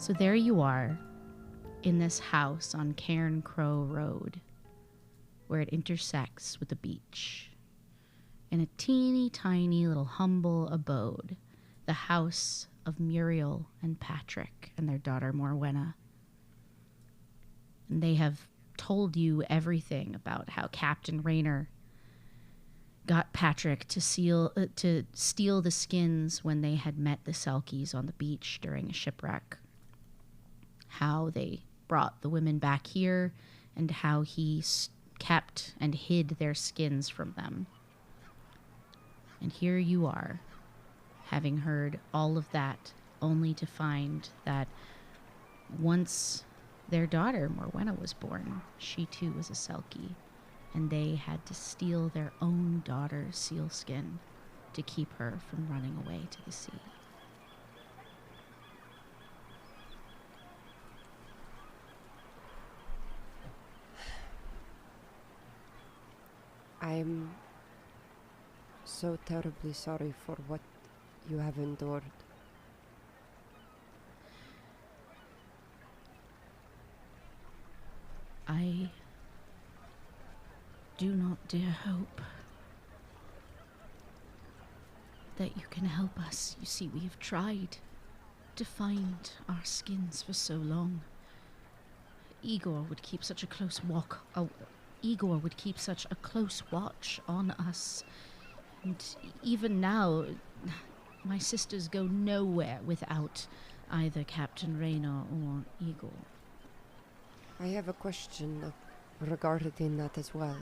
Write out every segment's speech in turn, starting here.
So there you are, in this house on Cairn Crow Road, where it intersects with the beach, in a teeny tiny little humble abode, the house of Muriel and Patrick and their daughter Morwenna. And they have told you everything about how Captain Rayner got Patrick to steal the skins when they had met the selkies on the beach during a shipwreck. How they brought the women back here, and how he kept and hid their skins from them. And here you are, having heard all of that, only to find that once their daughter Morwenna was born, she too was a selkie, and they had to steal their own daughter's sealskin to keep her from running away to the sea. I'm so terribly sorry for what you have endured. I do not dare hope that you can help us. You see, we have tried to find our skins for so long. Igor would keep such a close watch on us. And even now, my sisters go nowhere without either Captain Rayner or Igor. I have a question regarding that as well.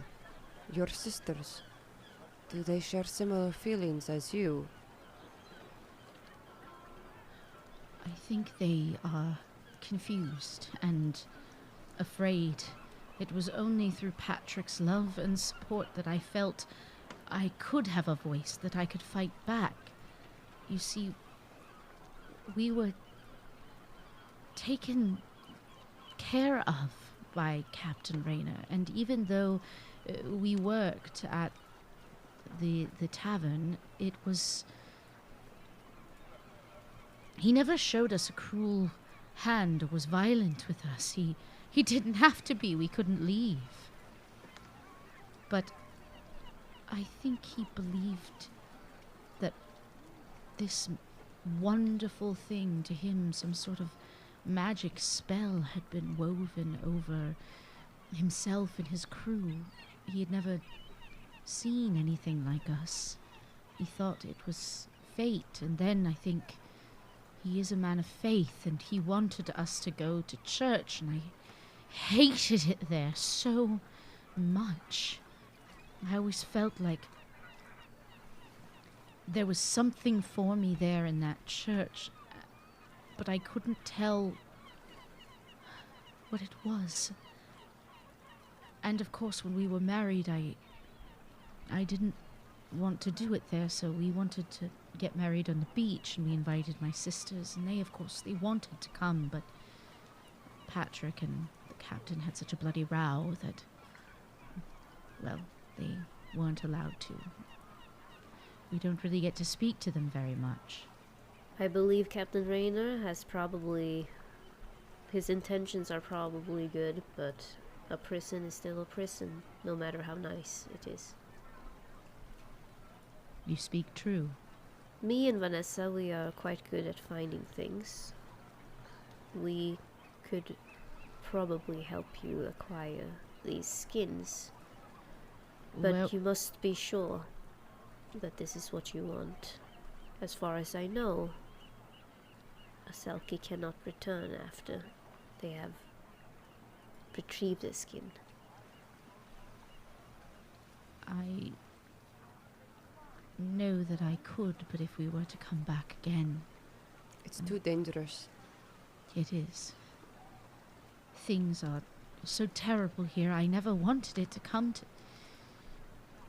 Your sisters, do they share similar feelings as you? I think they are confused and afraid. It was only through Patrick's love and support that I felt I could have a voice, that I could fight back. You see, we were taken care of by Captain Rayner, and even though we worked at the tavern, it was... He never showed us a cruel hand or was violent with us. He didn't have to be. We couldn't leave. But I think he believed that this wonderful thing to him, some sort of magic spell, had been woven over himself and his crew. He had never seen anything like us. He thought it was fate, and then I think he is a man of faith, and he wanted us to go to church, and I hated it there so much. I always felt like there was something for me there in that church, but I couldn't tell what it was. And of course, when we were married, I didn't want to do it there, so we wanted to get married on the beach, and we invited my sisters, and they, of course, they wanted to come, but Patrick and the captain had such a bloody row that, well, they weren't allowed to. We don't really get to speak to them very much. I believe Captain Rayner has probably... His intentions are probably good, but a prison is still a prison, no matter how nice it is. You speak true. Me and Vanessa, we are quite good at finding things. We could probably help you acquire these skins. But Well, you must be sure that this is what you want. As far as I know, a selkie cannot return after they have retrieved the skin. I know that I could, but if we were to come back again... It's too dangerous. It is. Things are so terrible here. I never wanted it to come to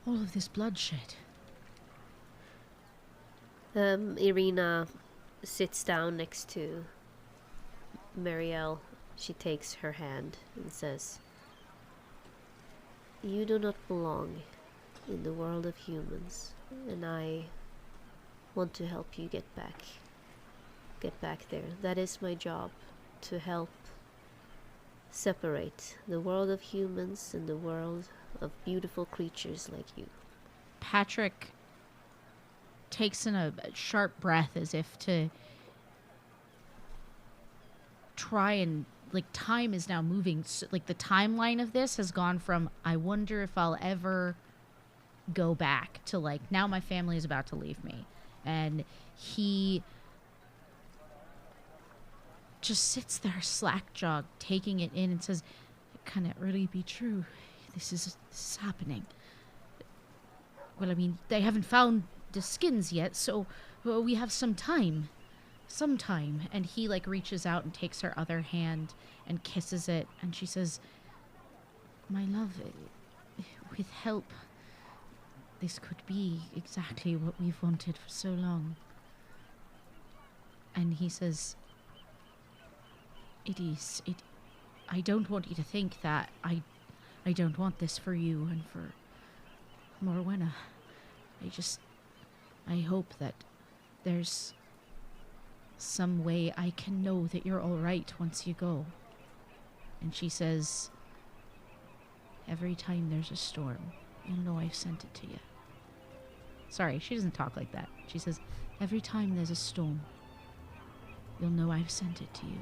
all of this bloodshed. Irina sits down next to Marielle. She takes her hand and says, "You do not belong in the world of humans, and I want to help you get back there. That is my job. to help separate the world of humans and the world of beautiful creatures like you. Patrick takes in a sharp breath as if to try and, like, time is now moving. Like, the timeline of this has gone from, I wonder if I'll ever go back, to, like, now my family is about to leave me. And he just sits there slack-jawed, taking it in, and says, can it really be true? This is happening. Well, I mean, they haven't found the skins yet, so we have some time. And he, like, reaches out and takes her other hand and kisses it, and she says, my love, with help, this could be exactly what we've wanted for so long. And he says, I don't want you to think that I don't want this for you and for Morwenna. I hope that there's some way I can know that you're all right once you go. And she says, every time there's a storm, you'll know I've sent it to you. Sorry, she doesn't talk like that. She says, every time there's a storm, you'll know I've sent it to you.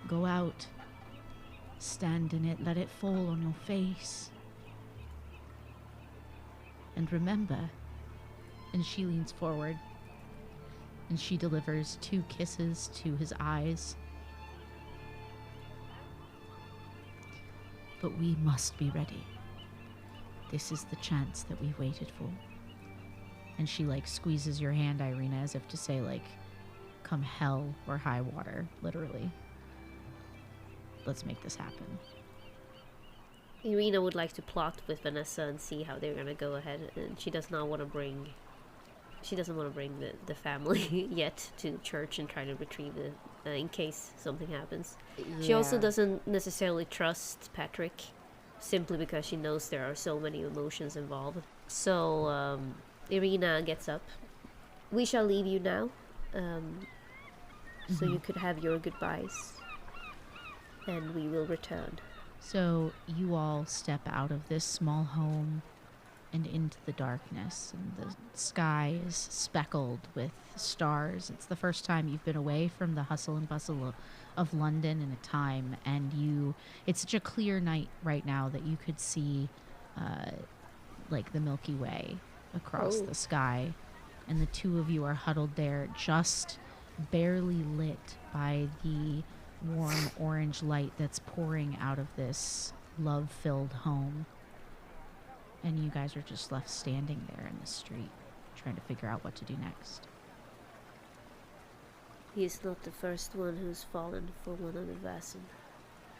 Go out, stand in it, let it fall on your face. And remember, and she leans forward, and she delivers 2 kisses to his eyes. But we must be ready. This is the chance that we've waited for. And she, like, squeezes your hand, Irina, as if to say, like, come hell or high water, literally. Let's make this happen. Irina would like to plot with Vanessa and see how they're gonna go ahead, and she doesn't want to bring the family yet to church and try to retrieve it in case something happens. Yeah. She also doesn't necessarily trust Patrick, simply because she knows there are so many emotions involved. So Irina gets up. We shall leave you now, so you could have your goodbyes, and we will return. So you all step out of this small home and into the darkness, and the sky is speckled with stars. It's the first time you've been away from the hustle and bustle of London in a time, and it's such a clear night right now that you could see like the Milky Way across the sky, and the two of you are huddled there, just barely lit by the warm orange light that's pouring out of this love-filled home. And you guys are just left standing there in the street, trying to figure out what to do next. He is not the first one who's fallen for one of the Vaesen.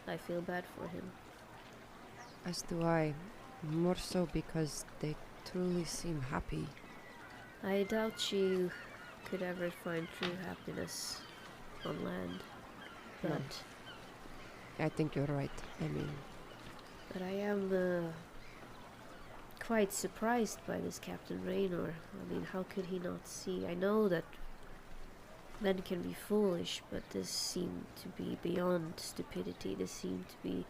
I feel bad for him. As do I. More so because they truly seem happy. I doubt you could ever find true happiness on land. But I think you're right. But I am quite surprised by this Captain Raynor. How could he not see? I know that men can be foolish, but this seemed to be beyond stupidity. This seemed to be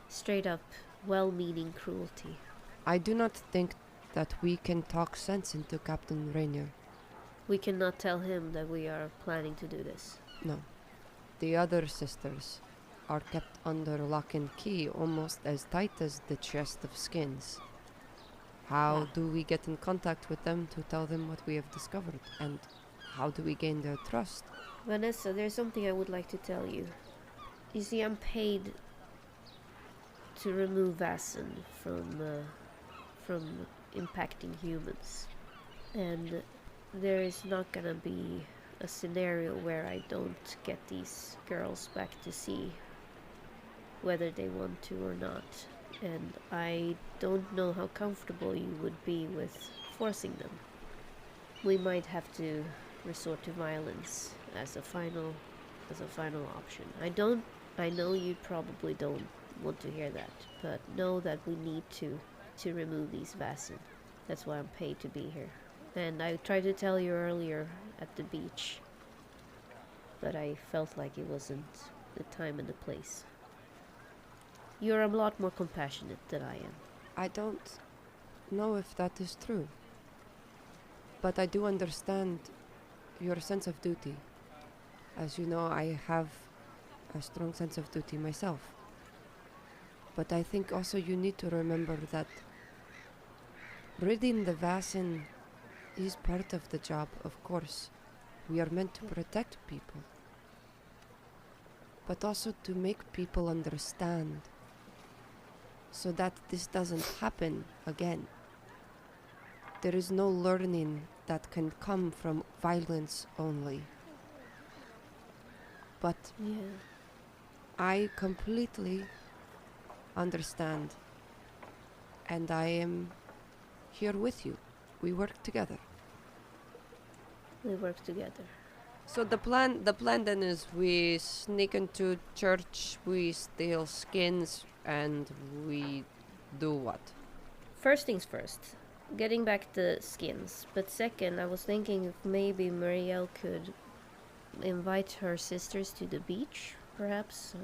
straight up well-meaning cruelty. I do not think that we can talk sense into Captain Raynor. We cannot tell him that we are planning to do this. No. The other sisters are kept under lock and key, almost as tight as the chest of skins. How do we get in contact with them to tell them what we have discovered? And how do we gain their trust? Vanessa, there's something I would like to tell you. You see, I'm paid to remove Vaesen from impacting humans. And there is not gonna be a scenario where I don't get these girls back to sea, whether they want to or not. And I don't know how comfortable you would be with forcing them. We might have to resort to violence as a final option. I know you probably don't want to hear that, but know that we need to remove these Vaesen. That's why I'm paid to be here. And I tried to tell you earlier at the beach but I felt like it wasn't the time and the place. You're a lot more compassionate than I am. I don't know if that is true. But I do understand your sense of duty. As you know, I have a strong sense of duty myself. But I think also you need to remember that ridding the Vasin is part of the job, of course. We are meant to protect people. But also to make people understand so that this doesn't happen again. There is no learning that can come from violence only. But Yeah. I completely understand, and I am here with you. We work together. We work together. So the plan then is we sneak into church, we steal skins, and we do what? First things first, getting back the skins. But second, I was thinking if maybe Muriel could invite her sisters to the beach, perhaps,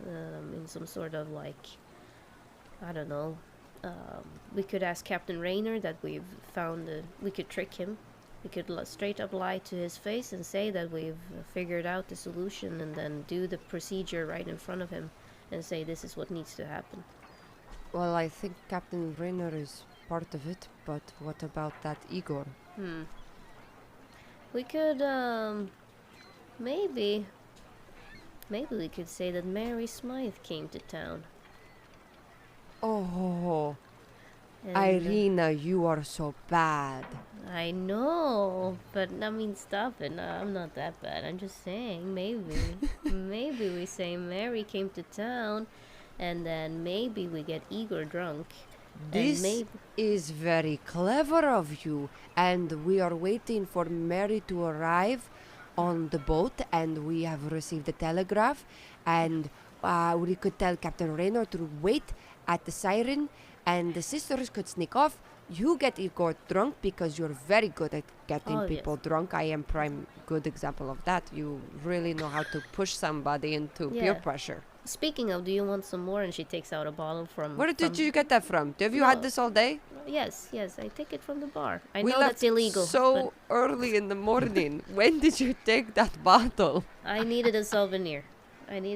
in some sort of like, I don't know. We could ask Captain Raynor that we've found, we could trick him. We could straight up lie to his face and say that we've figured out the solution and then do the procedure right in front of him and say this is what needs to happen. Well, I think Captain Raynor is part of it, but what about that Igor? We could, maybe we could say that Mary Smythe came to town. Oh, And, Irina, you are so bad. I know, but I mean, stop it. No, I'm not that bad. I'm just saying, maybe. Maybe we say Mary came to town, and then maybe we get Igor drunk. This is very clever of you, and we are waiting for Mary to arrive on the boat, and we have received a telegraph, and we could tell Captain Raynor to wait at the siren, and the sisters could sneak off. You get Igor drunk because you're very good at getting people drunk. I am prime good example of that. You really know how to push somebody into peer pressure. Speaking of, do you want some more? And she takes out a bottle from... Where did you get that from? Have you had this all day? Yes, I take it from the bar. I We know left that's illegal. so early in the morning. When did you take that bottle? I needed a souvenir. This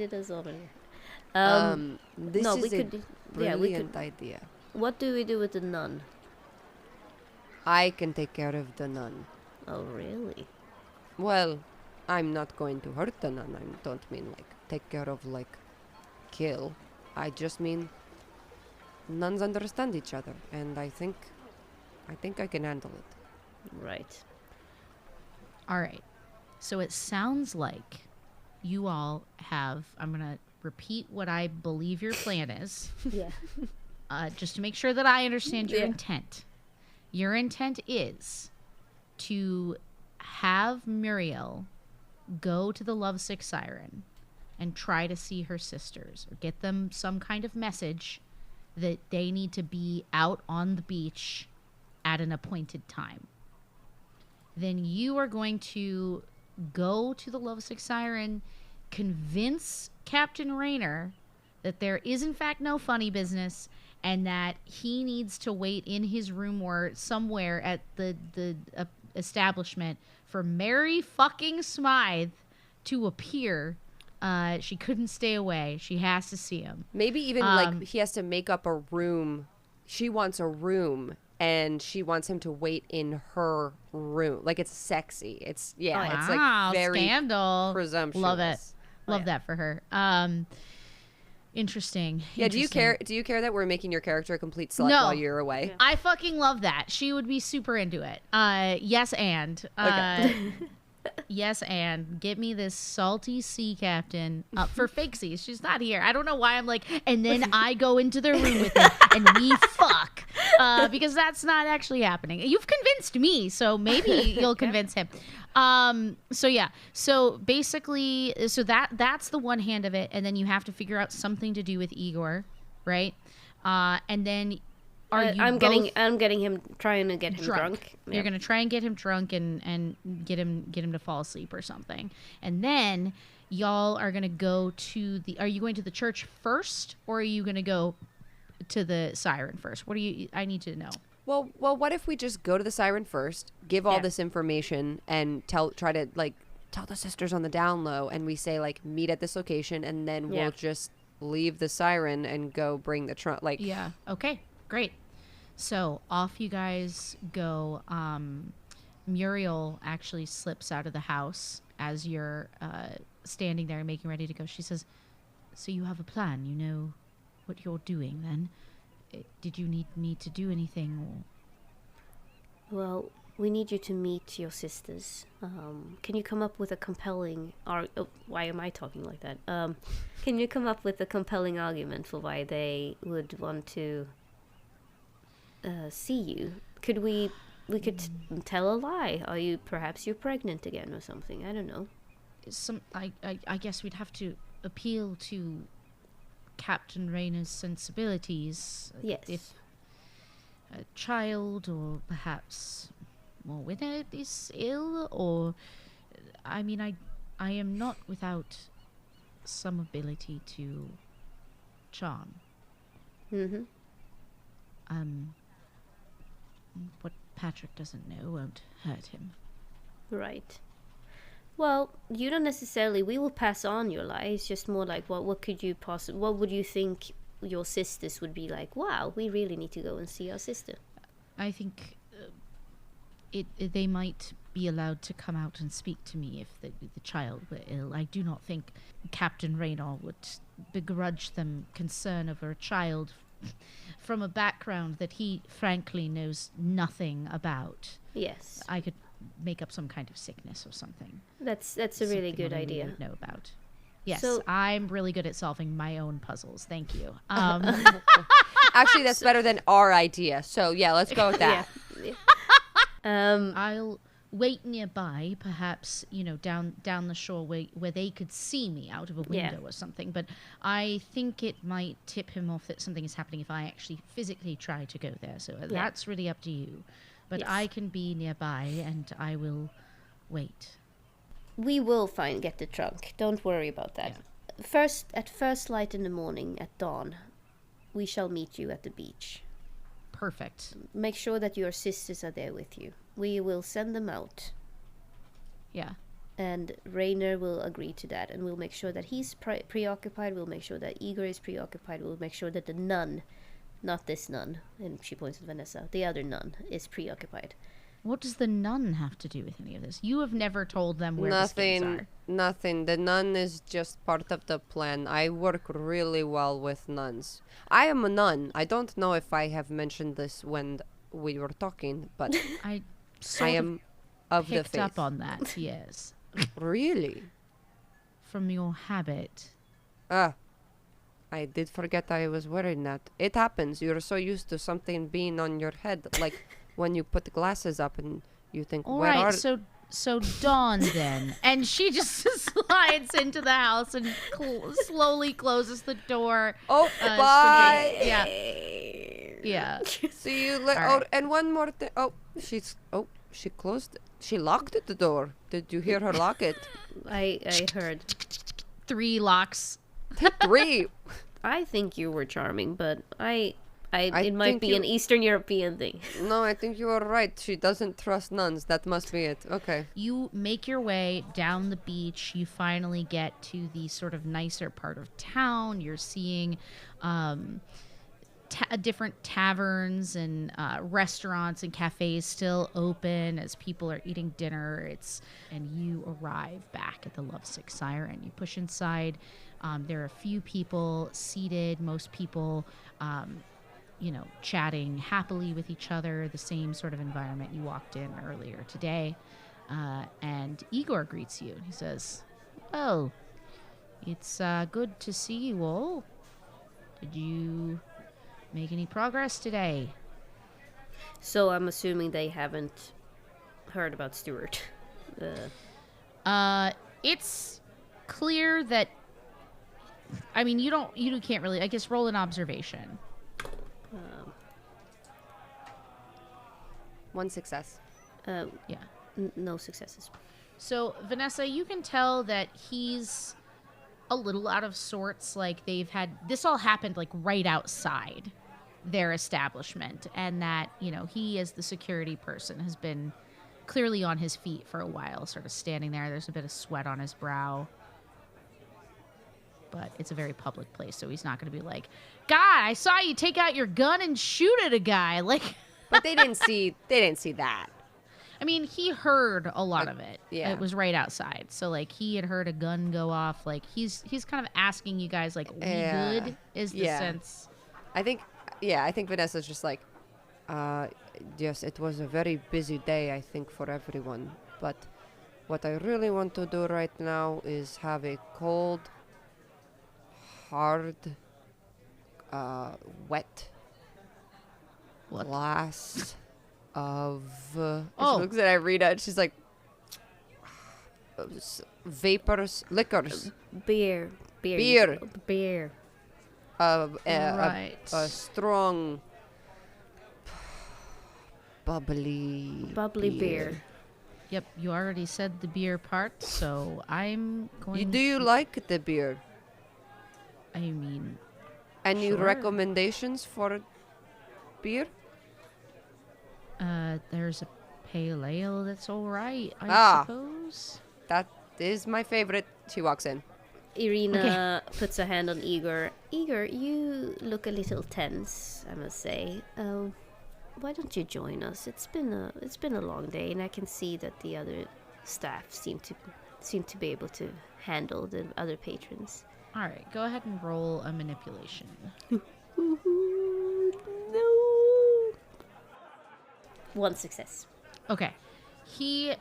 no, we is a could, brilliant idea. What do we do with the nun? I can take care of the nun. Oh, really? Well, I'm not going to hurt the nun. I don't mean like take care of like kill. I just mean nuns understand each other, and I think I can handle it. Right. All right. So it sounds like you all have, I'm going to repeat what I believe your plan is. Yeah. Just to make sure that I understand your intent. Your intent is to have Muriel go to the lovesick siren and try to see her sisters or get them some kind of message that they need to be out on the beach at an appointed time. Then you are going to go to the lovesick siren, convince Captain Raynor that there is in fact no funny business and that he needs to wait in his room or somewhere at the establishment for Mary fucking Smythe to appear. She couldn't stay away. She has to see him. Maybe even like he has to make up a room. She wants a room, and she wants him to wait in her room. Like it's sexy. It's it's like very scandal. Presumptuous. Love it. Love that for her. Interesting. Yeah. Do you care that we're making your character a complete slut while you're away? Yeah. I fucking love that. She would be super into it. Yes, and okay. Yes, and get me this salty sea captain up for fakesies. She's not here. I don't know why I'm like, and then I go into the room with him and we fuck. Because that's not actually happening. You've convinced me, so maybe you'll convince him. So basically, that's the one hand of it, and then you have to figure out something to do with Igor, right? And then I'm getting him, trying to get him drunk. You're gonna try and get him drunk and get him to fall asleep or something, and then y'all are going to go to the... Are you going to the church first, or are you going to go to the siren first? What do you... I need to know. Well, what if we just go to the siren first, give all Yeah. this information, and try to, like, tell the sisters on the down low, and we say, like, meet at this location, and then Yeah. we'll just leave the siren and go bring the trunk. Like, Yeah. Okay. Great. So off you guys go. Muriel actually slips out of the house as you're standing there making ready to go. She says, "So you have a plan? You know what you're doing then? Did you need me to do anything?" Or... Well, we need you to meet your sisters. Can you come up with a compelling... why am I talking like that? Can you come up with a compelling argument for why they would want to see you? Could we could tell a lie. Perhaps you're pregnant again or something? I don't know. I guess we'd have to appeal to Captain Rayner's sensibilities. Yes. If a child, or perhaps Morwenna is ill, or... I mean, I am not without some ability to charm. Mm-hmm. What Patrick doesn't know won't hurt him. Right. Well, you don't necessarily... We will pass on your lie. It's just more like, what could you possibly... What would you think your sisters would be like? Wow, we really need to go and see our sister. I think they might be allowed to come out and speak to me if the child were ill. I do not think Captain Rayner would begrudge them concern over a child from a background that he frankly knows nothing about. Yes. I could make up some kind of sickness or something. That's a really good only idea. we would know about. Yes, So- I'm really good at solving my own puzzles. Thank you. actually, that's better than our idea. So, yeah, let's go with that. Yeah. I'll wait nearby, perhaps, down the shore where they could see me out of a window or something. But I think it might tip him off that something is happening if I actually physically try to go there. So that's really up to you. But Yes. I can be nearby, and I will wait. We will get the trunk. Don't worry about that. At first light in the morning, at dawn, we shall meet you at the beach. Perfect. Make sure that your sisters are there with you. We will send them out, Yeah. and Rayner will agree to that, and we'll make sure that he's preoccupied. We'll make sure that Igor is preoccupied. We'll make sure that the nun, not this nun, and she points at Vanessa, the other nun, is preoccupied. What does the nun have to do with any of this? You have never told them where the skins are. Nothing. The nun is just part of the plan. I work really well with nuns. I am a nun. I don't know if I have mentioned this when we were talking, but I I am of the picked faith. up on that, yes. Really? From your habit. I did forget I was wearing that. It happens. You're so used to something being on your head, like when you put the glasses up and you think, All where right, are... so Dawn then. And she just slides into the house and slowly closes the door. Oh, bye! Yeah. Yeah. See you later. All Oh, right. and one more thing. She closed it. She locked the door. Did you hear her lock it? I heard. 3 locks. 3. I think you were charming, but it might think be you- an Eastern European thing. No, I think you are right. She doesn't trust nuns. That must be it. Okay. You make your way down the beach. You finally get to the sort of nicer part of town. You're seeing different taverns and restaurants and cafes still open as people are eating dinner. And you arrive back at the Lovesick Siren. You push inside. There are a few people seated. Most people, chatting happily with each other. The same sort of environment you walked in earlier today. And Igor greets you. He says, "Well, it's good to see you all. Did you make any progress today?" So I'm assuming they haven't heard about Stuart. It's clear that... I mean, you can't really... I guess roll an observation. 1 success. Yeah. No successes. So, Vanessa, you can tell that he's a little out of sorts. Like they've had this all happened like right outside their establishment, and that, you know, he as the security person has been clearly on his feet for a while, sort of standing there. There's a bit of sweat on his brow. But it's a very public place, so he's not going to be like, God, I saw you take out your gun and shoot at a guy. Like, But they didn't see that. I mean, he heard a lot of it. Yeah. It was right outside. So, like, he had heard a gun go off. Like, he's kind of asking you guys, like, we good is the sense. I think Vanessa's just like, yes, it was a very busy day, I think, for everyone. But what I really want to do right now is have a cold, hard, wet What? glass of... Oh. She looks at Irina and she's like, liquors. Beer. Beer. Beer. Right. A strong, bubbly beer. Yep, you already said the beer part, so I'm going Do you like the beer? I mean, Any Sure. recommendations for beer? there's a pale ale that's all right, I suppose. That is my favorite. She walks in. Irina puts a hand on Igor. Igor, you look a little tense, I must say. Why don't you join us? It's been a long day, and I can see that the other staff seem to be able to handle the other patrons. All right, go ahead and roll a manipulation. No. One success. Okay. He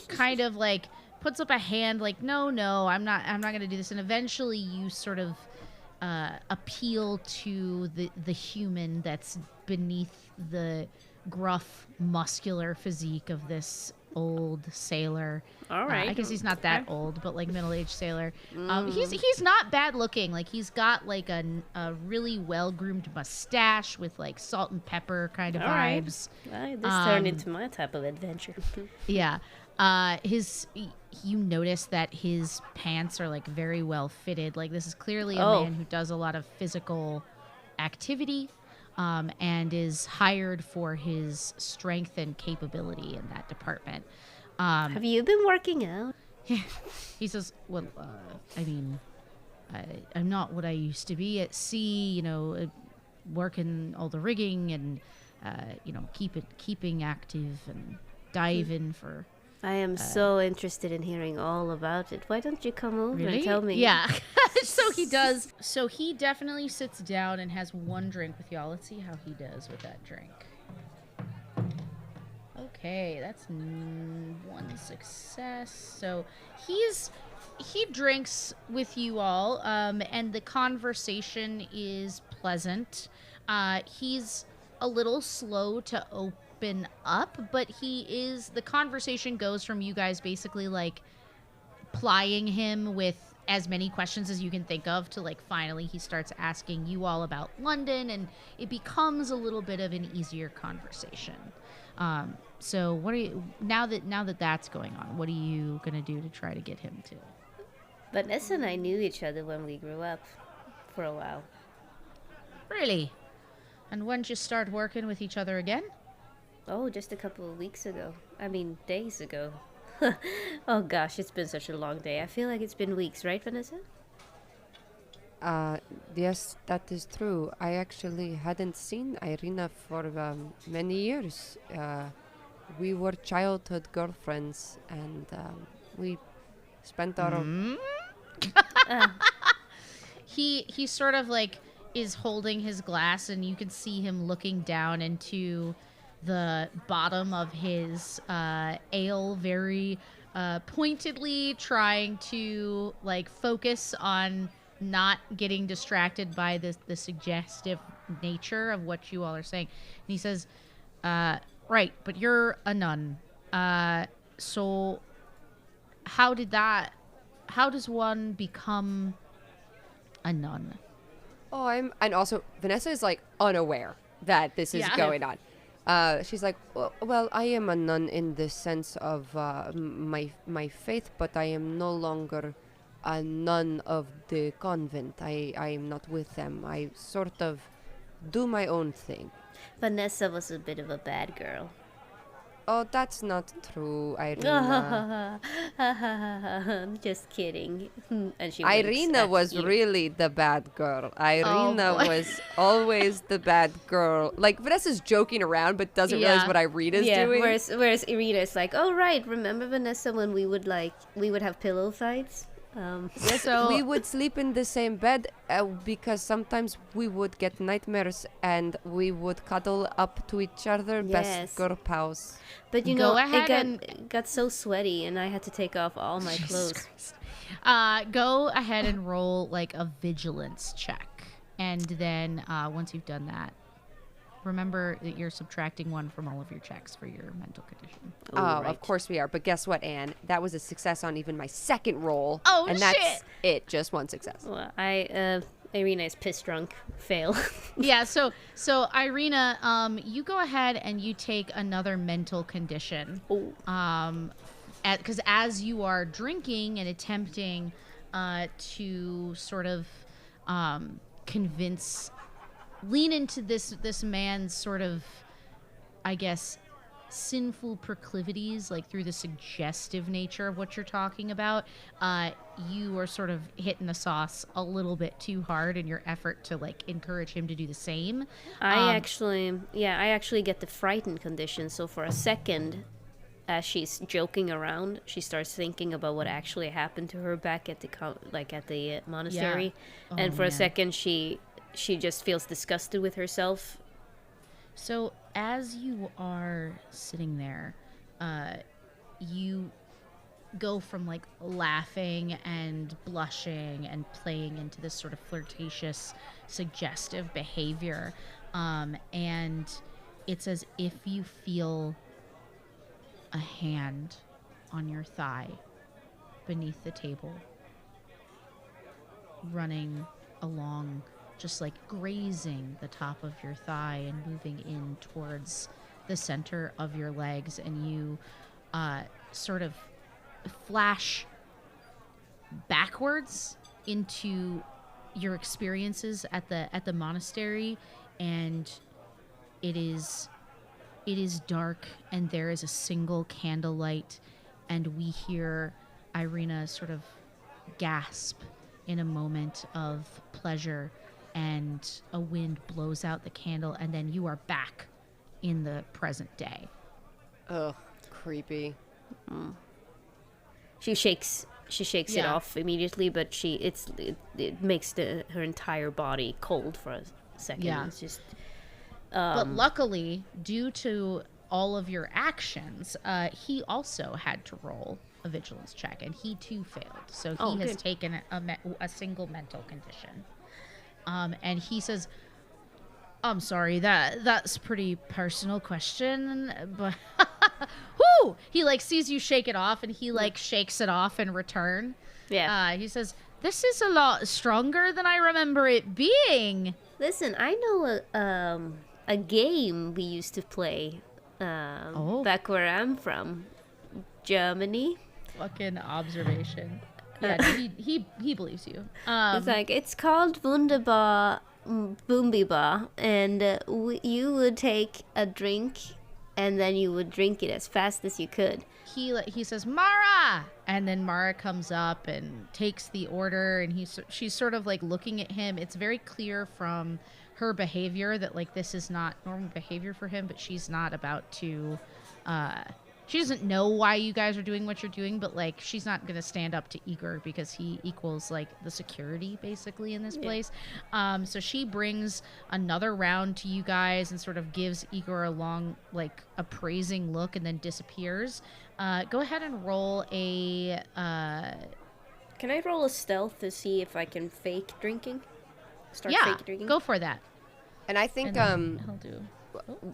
kind of like puts up a hand like, no, I'm not going to do this. And eventually you sort of appeal to the human that's beneath the gruff, muscular physique of this old sailor. All right. I guess he's not that old, but like middle-aged sailor. He's not bad looking. Like he's got like a really well-groomed mustache with like salt and pepper kind of All right. vibes. This turned into my type of adventure. Yeah. You notice that his pants are like very well fitted. Like this is clearly a man who does a lot of physical activity, and is hired for his strength and capability in that department. Have you been working out? He says, well, I mean, I'm not what I used to be at sea, you know, working all the rigging and, you know, keeping active and diving for... I am so interested in hearing all about it. Why don't you come over Really? and tell me? Yeah. So he does. So he definitely sits down and has one drink with y'all. Let's see how he does with that drink. Okay, that's one success. So he drinks with you all, and the conversation is pleasant. He's a little slow to open up, but the conversation goes from you guys basically like plying him with as many questions as you can think of to like finally he starts asking you all about London, and it becomes a little bit of an easier conversation. So what are you now that that's going on, what are you gonna do to try to get him to? Vanessa and I knew each other when we grew up for a while. Really? And when did you start working with each other again? Oh, just a couple of weeks ago. I mean, days ago. Oh gosh, it's been such a long day. I feel like it's been weeks, right, Vanessa? Yes, that is true. I actually hadn't seen Irina for many years. We were childhood girlfriends, and we spent our... He sort of like is holding his glass, and you can see him looking down into the bottom of his ale very pointedly, trying to like focus on not getting distracted by the suggestive nature of what you all are saying. And he says, right, but you're a nun. So how does one become a nun? Oh, and also Vanessa is like unaware that this is going on. She's like, well, I am a nun in the sense of my faith, but I am no longer a nun of the convent. I'm not with them. I sort of do my own thing. Vanessa was a bit of a bad girl. Oh, that's not true, Irina. I'm just kidding. And she winks Irina at was you. really the bad girl. Irina boy. was always the bad girl. Like, Vanessa's joking around, but doesn't realize Yeah. what Irina's Yeah, doing. whereas Irina's like, oh right, remember Vanessa when we would have pillow fights? Yes, So- we would sleep in the same bed because sometimes we would get nightmares and we would cuddle up to each other. Yes. Best girl pals. But you Go know, ahead it got so sweaty, and I had to take off all my Jesus clothes. Christ. Go ahead and roll like a vigilance check, and then once you've done that, remember that you're subtracting 1 from all of your checks for your mental condition. Oh, right. of course we are. But guess what, Anne? That was a success on even my second roll. Oh, and shit. that's it. Just 1 success. Well, Irina is piss drunk. Fail. Yeah, so Irina, you go ahead and you take another mental condition. Oh. Because as you are drinking and attempting to sort of lean into this man's sort of, I guess, sinful proclivities, like through the suggestive nature of what you're talking about, you are sort of hitting the sauce a little bit too hard in your effort to like encourage him to do the same. I actually get the frightened condition. So for a second, as she's joking around, she starts thinking about what actually happened to her back at the monastery, Oh, and for man. a second she just feels disgusted with herself. So as you are sitting there, you go from like laughing and blushing and playing into this sort of flirtatious, suggestive behavior, and it's as if you feel a hand on your thigh beneath the table, running along, just like grazing the top of your thigh and moving in towards the center of your legs, and you sort of flash backwards into your experiences at the monastery, and it is dark, and there is a single candlelight, and we hear Irina sort of gasp in a moment of pleasure, and a wind blows out the candle, and then you are back in the present day. Ugh, creepy. She shakes it Yeah. off immediately, but it makes her entire body cold for a second. Yeah. It's just But luckily, due to all of your actions, he also had to roll a vigilance check, and he too failed. So he has good. taken a single mental condition. And he says, "I'm sorry, that's a pretty personal question, but whoo!" He like sees you shake it off, and he like shakes it off in return. yeah. He says, "This is a lot stronger than I remember it being." Listen, I know a game we used to play back where I'm from, Germany. Fucking observation. Yeah, no, he believes you. It's called Wunderbar Boombibar, and you would take a drink, and then you would drink it as fast as you could. He says, "Mara!" And then Mara comes up and takes the order, and she's sort of like looking at him. It's very clear from her behavior that like this is not normal behavior for him, but she's not about to she doesn't know why you guys are doing what you're doing, but like she's not gonna stand up to Igor because he equals like the security basically in this place. So she brings another round to you guys and sort of gives Igor a long like appraising look and then disappears. Go ahead and roll a Can I roll a stealth to see if I can fake drinking? Start yeah, fake drinking? go for that. And I think And then he'll do.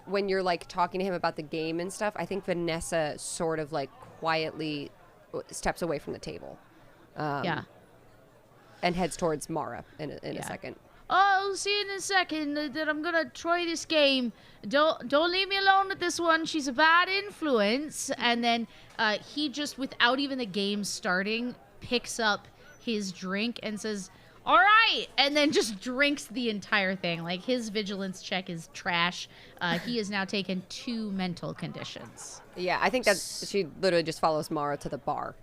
when you're like talking to him about the game and stuff, I think Vanessa sort of like quietly steps away from the table. Yeah. And heads towards Mara in a Yeah. second. Oh, see in a second that I'm gonna try this game. Don't leave me alone with this one. She's a bad influence. And then he just, without even the game starting, picks up his drink and says, "All right," and then just drinks the entire thing. Like, his vigilance check is trash. He has now taken 2 mental conditions. Yeah, I think that she literally just follows Mara to the bar.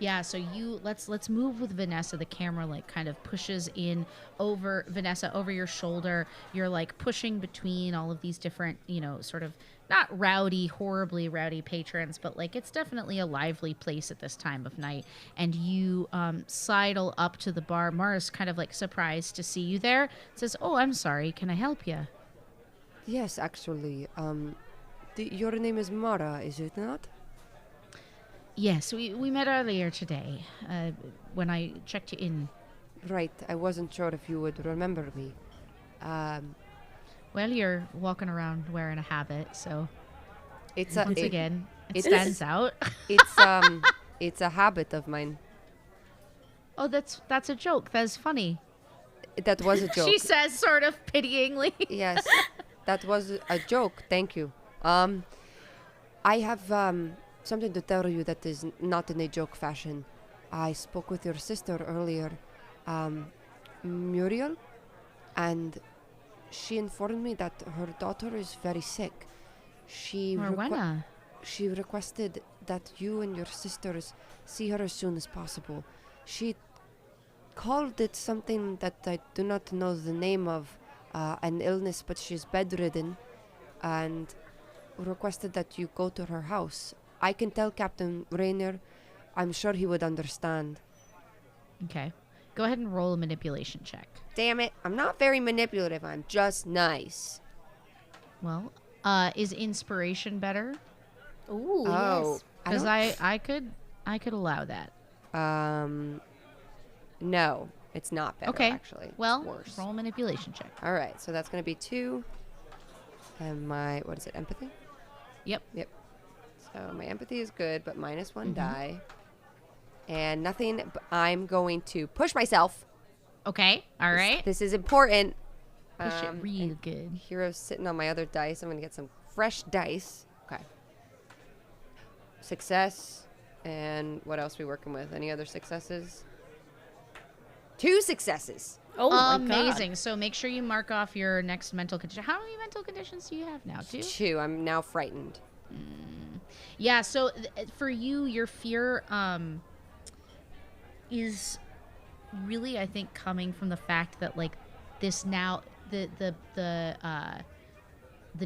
Yeah, so let's move with Vanessa. The camera like kind of pushes in over Vanessa over your shoulder. You're like pushing between all of these different, sort of not rowdy, horribly rowdy patrons, but like it's definitely a lively place at this time of night. And you sidle up to the bar. Mara's kind of like surprised to see you there. Says, "Oh, I'm sorry. Can I help you?" Yes, actually. Your name is Mara, is it not? Yes, we met earlier today when I checked you in. Right. I wasn't sure if you would remember me. Well, you're walking around wearing a habit, so It stands out. It's a habit of mine. Oh, that's a joke. That's funny. That was a joke. She says sort of pityingly. Yes, that was a joke. Thank you. I have something to tell you that is not in a joke fashion. I spoke with your sister earlier, Muriel, and she informed me that her daughter is very sick. She requested that you and your sisters see her as soon as possible. She called it something that I do not know the name of, an illness, but she's bedridden, and requested that you go to her house. I can tell Captain Rainier. I'm sure he would understand. Okay. Go ahead and roll a manipulation check. Damn it. I'm not very manipulative. I'm just nice. Well, is inspiration better? Ooh, Oh. yes. Because I could allow that. No. It's not better, Okay. actually. Well, It's worse. roll a manipulation check. All right. So that's going to be 2. And my, what is it, empathy? Yep. So my empathy is good, but minus 1 die. And nothing, but I'm going to push myself. Okay. All right. This is important. Push it real good. Hero's sitting on my other dice. I'm going to get some fresh dice. Okay. Success. And what else are we working with? Any other successes? 2 successes. Oh my Amazing. God. So make sure you mark off your next mental condition. How many mental conditions do you have now? 2? 2. I'm now frightened. Yeah, so for you, your fear is really, I think, coming from the fact that like this now the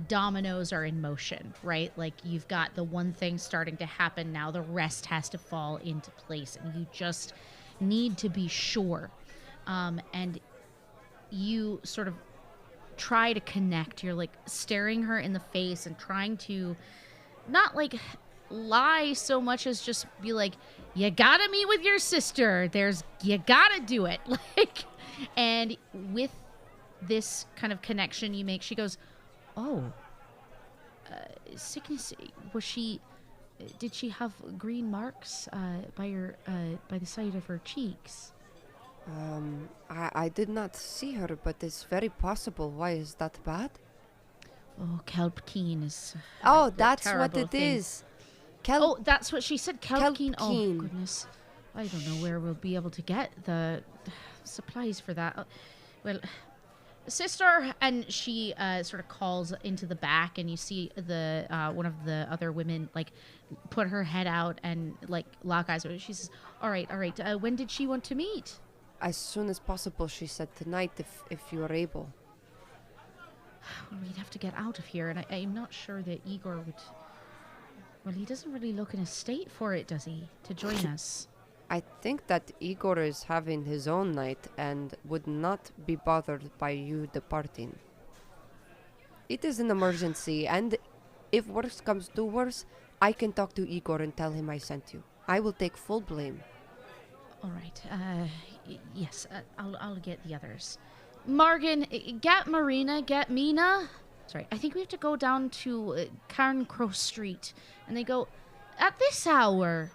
dominoes are in motion, right? Like you've got the one thing starting to happen now, the rest has to fall into place, and you just need to be sure. And you sort of try to connect. You're like staring her in the face and trying to not like lie so much as just be like, you gotta meet with your sister. You gotta do it. Like, and with this kind of connection you make, she goes, "Oh, sickness. Did she have green marks by the side of her cheeks?" I did not see her, but it's very possible. Why is that bad? Oh, kelp keen is. Oh, a that's what terrible it thing. is. Oh, that's what she said. Kelp keen. Oh Kelpkeen. goodness, I don't know where we'll be able to get the supplies for that. Well, sister, and she sort of calls into the back, and you see the one of the other women like put her head out and like lock eyes with her. She says, all right. When did she want to meet?" As soon as possible, she said, tonight, if you are able. Well, we'd have to get out of here, and I'm not sure that Igor would. Well, he doesn't really look in a state for it, does he, to join us? I think that Igor is having his own night and would not be bothered by you departing. It is an emergency, and if worse comes to worse, I can talk to Igor and tell him I sent you. I will take full blame. All right. Yes, I'll get the others. Morgan, get Marina, get Mina. Sorry, I think we have to go down to Carncrow Street. And they go, at this hour?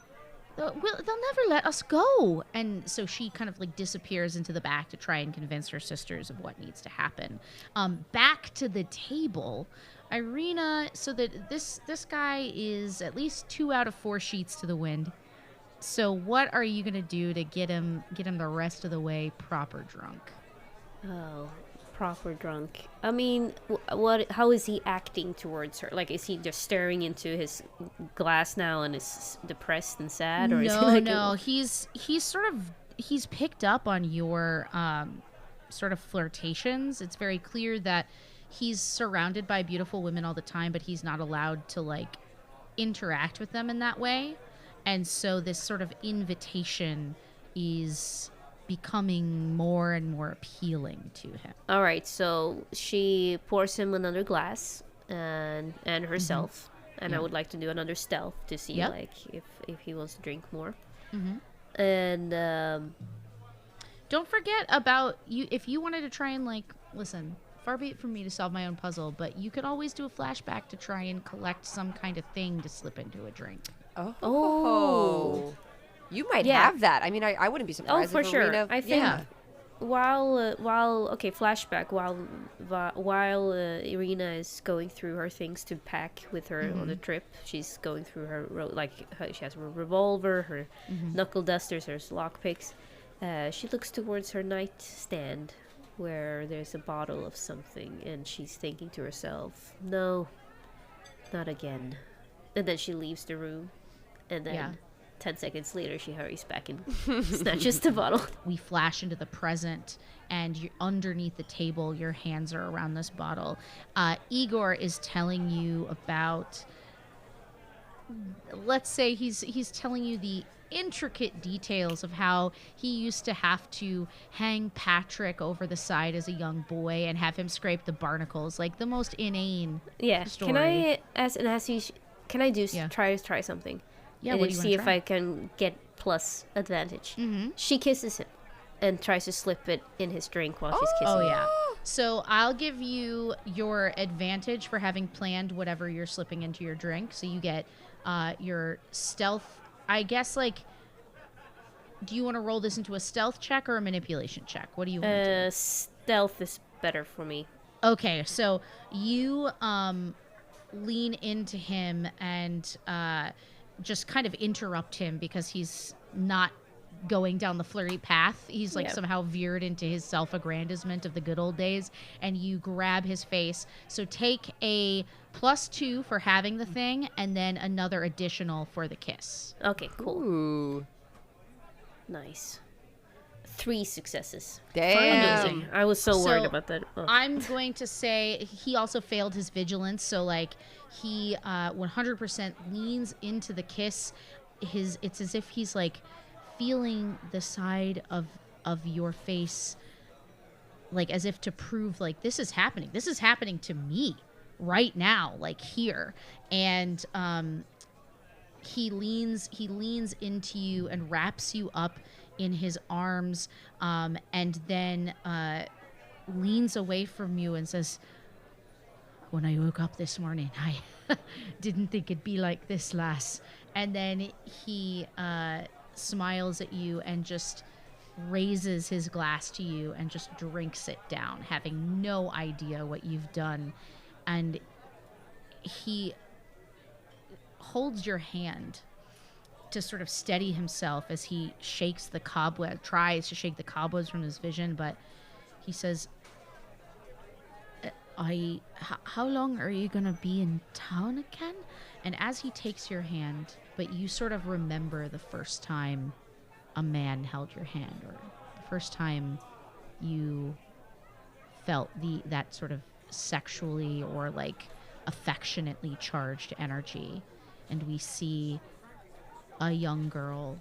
They'll never let us go. And so she kind of like disappears into the back to try and convince her sisters of what needs to happen. Back to the table, Irina, so that this guy is at least 2 out of 4 sheets to the wind. So what are you gonna do to get him the rest of the way proper drunk? Oh, proper drunk. I mean, what? How is he acting towards her? Like, is he just staring into his glass now and is depressed and sad, or is he No, like? no. He's picked up on your sort of flirtations. It's very clear that he's surrounded by beautiful women all the time, but he's not allowed to like interact with them in that way. And so this sort of invitation is becoming more and more appealing to him. All right, so she pours him another glass and herself, and I Yeah. would like to do another stealth to see Yep. like if he wants to drink more. Mhm. And Don't forget about you if you wanted to try and like listen. Far be it from me to solve my own puzzle, but you could always do a flashback to try and collect some kind of thing to slip into a drink. Oh. You might Yeah. have that. I mean, I wouldn't be surprised. for if sure. Arena, I think Yeah. while okay, flashback while Irina is going through her things to pack with her on the trip, she's going through her she has her revolver, her knuckle dusters, her lockpicks. She looks towards her nightstand where there's a bottle of something, and she's thinking to herself, "No, not again." And then she leaves the room, and then. Yeah. 10 seconds later, she hurries back and snatches the bottle. We flash into the present, and you're underneath the table, your hands are around this bottle. Igor is telling you about, let's say he's telling you the intricate details of how he used to have to hang Patrick over the side as a young boy and have him scrape the barnacles, like the most inane Yeah. story. Can I ask you? Can I do Yeah. try something? Yeah, And what do you see wanna if try? I can get plus advantage. Mhm. She kisses him, and tries to slip it in his drink while she's kissing Oh, him. yeah. So I'll give you your advantage for having planned whatever you're slipping into your drink. So you get your stealth. I guess, like, do you want to roll this into a stealth check or a manipulation check? What do you want to do? Stealth is better for me. Okay, so you lean into him and just kind of interrupt him because he's not going down the flirty path. He's like Yeah. somehow veered into his self-aggrandizement of the good old days, and you grab his face. So take a +2 for having the thing, and then another additional for the kiss. Okay, cool. Ooh, Nice. 3 successes. damn. Amazing. I was so worried So, about that. Oh. I'm going to say he also failed his vigilance, so like he 100% leans into the kiss. It's as if he's like feeling the side of your face, like as if to prove like this is happening. This is happening to me right now, like here. And he leans into you and wraps you up in his arms, and then leans away from you and says, "When I woke up this morning, I didn't think it'd be like this, lass." And then he smiles at you and just raises his glass to you and just drinks it down, having no idea what you've done. And he holds your hand to sort of steady himself as he tries to shake the cobwebs from his vision, but he says, how long are you gonna be in town again? And as he takes your hand, but you sort of remember the first time a man held your hand, or the first time you felt that sort of sexually or like affectionately charged energy. And we see a young girl,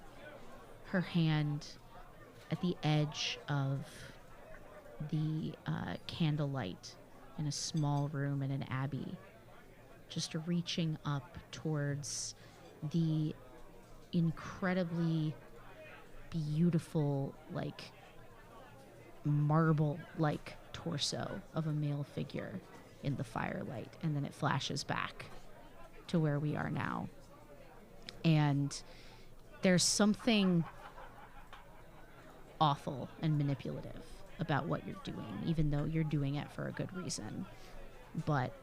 her hand at the edge of the candlelight in a small room in an abbey, just reaching up towards the incredibly beautiful, like marble-like torso of a male figure in the firelight. And then it flashes back to where we are now. And there's something awful and manipulative about what you're doing, even though you're doing it for a good reason. But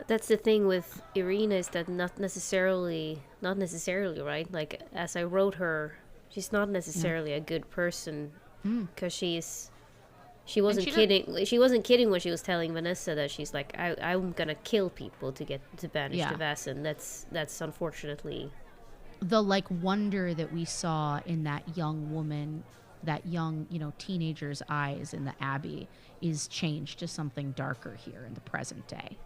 That's the thing with Irina, is that not necessarily, right? Like, as I wrote her, she's not necessarily a good person, because she wasn't kidding. She wasn't kidding when she was telling Vanessa that she's like, I'm gonna kill people to get to banish the Vaesen. That's unfortunately the like wonder that we saw in that young woman, that young, teenager's eyes in the Abbey is changed to something darker here in the present day.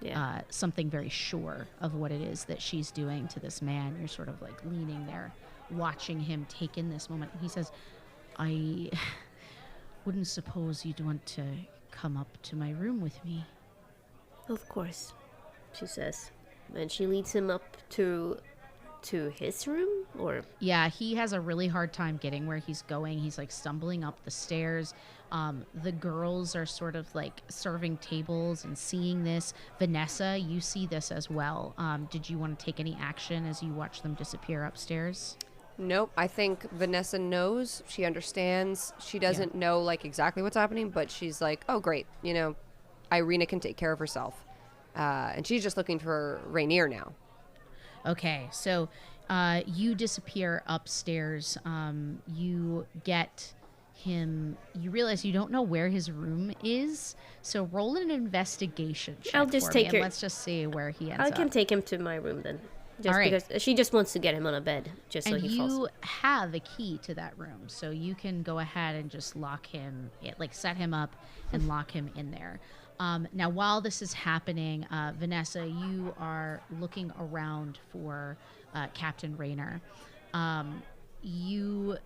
Yeah. Something very sure of what it is that she's doing to this man. You're sort of like leaning there, watching him take in this moment. He says, I wouldn't suppose you'd want to come up to my room with me. Of course, she says. And she leads him up to his room, or? Yeah, he has a really hard time getting where he's going. He's like stumbling up the stairs. The girls are sort of like serving tables and seeing this. Vanessa, you see this as well. Did you want to take any action as you watch them disappear upstairs? Nope. I think Vanessa knows. She understands. She doesn't know like exactly what's happening, but she's like, oh, great. Irina can take care of herself. And she's just looking for Rainier now. Okay, so you disappear upstairs. You get him. You realize you don't know where his room is. So roll an investigation check. I'll just take and let's just see where he ends up. I can take him to my room then. Just all right. Because she just wants to get him on a bed, just and so he falls. You have a key to that room, so you can go ahead and just lock him, set him up and lock him in there. Now, while this is happening, Vanessa, you are looking around for Captain Rayner. You